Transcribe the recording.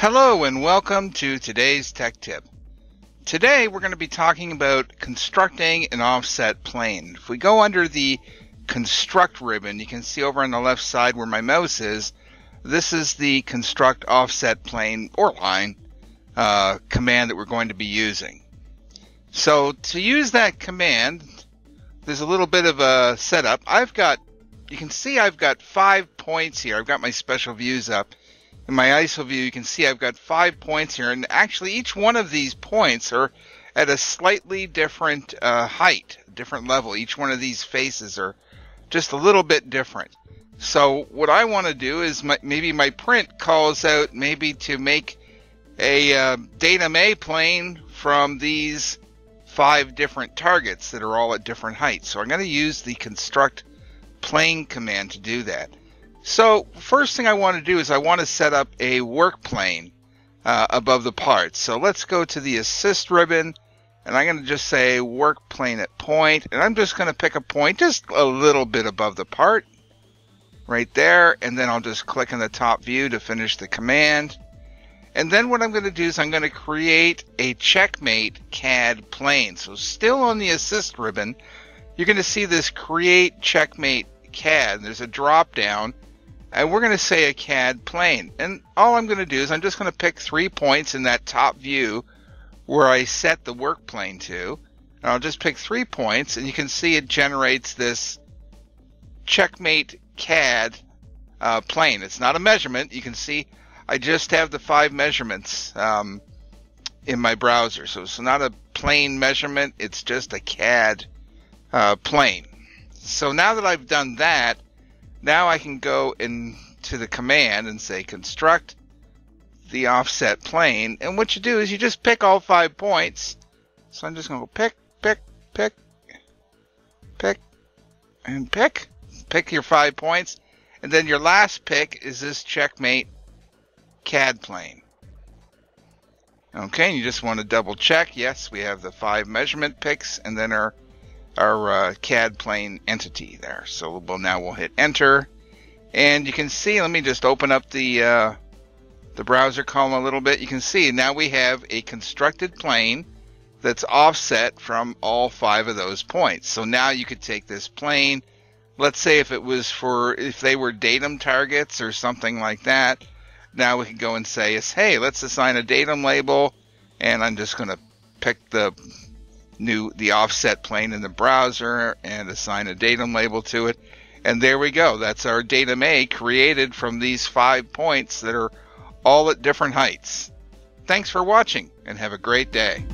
Hello and welcome to today's Tech Tip. Today we're going to be talking about constructing an offset plane. If we go under the construct ribbon, you can see over on the left side where my mouse is, this is the construct offset plane or line command that we're going to be using. So to use that command, there's a little bit of a setup. You can see I've got 5 points here. I've got my special views up. In my ISO view, you can see I've got 5 points here, and actually each one of these points are at a slightly different height, different level. Each one of these faces are just a little bit different. So what I want to do is maybe my print calls out maybe to make a datum A plane from these 5 different targets that are all at different heights. So I'm going to use the construct plane command to do that. So first thing I want to do is I want to set up a work plane above the parts. So let's go to the assist ribbon, and I'm going to just say work plane at point, and I'm just going to pick a point just a little bit above the part right there, and then I'll just click on the top view to finish the command. And then what I'm going to do is I'm going to create a checkmate CAD plane. So still on the assist ribbon, you're going to see this create checkmate CAD. There's a drop down, and we're going to say a CAD plane. And all I'm going to do is I'm just going to pick 3 points in that top view where I set the work plane to. And I'll just pick 3 points, and you can see it generates this checkmate CAD plane. It's not a measurement. You can see I just have the 5 measurements in my browser. So it's not a plane measurement. It's just a CAD plane. So now that I've done that, now I can go into the command and say construct the offset plane. And what you do is you just pick all 5 points. So I'm just going to go pick, and pick. Pick your 5 points. And then your last pick is this checkmate CAD plane. Okay, and you just want to double check. Yes, we have the 5 measurement picks and then our CAD plane entity there. So now we'll hit enter, and you can see, let me just open up the browser column a little bit. You can see now we have a constructed plane that's offset from all 5 of those points. So now you could take this plane, let's say if they were datum targets or something like that, now we can go and say, hey, let's assign a datum label, and I'm just going to pick the offset plane in the browser and assign a datum label to it. And there we go. That's our datum A created from these 5 points that are all at different heights. Thanks for watching and have a great day.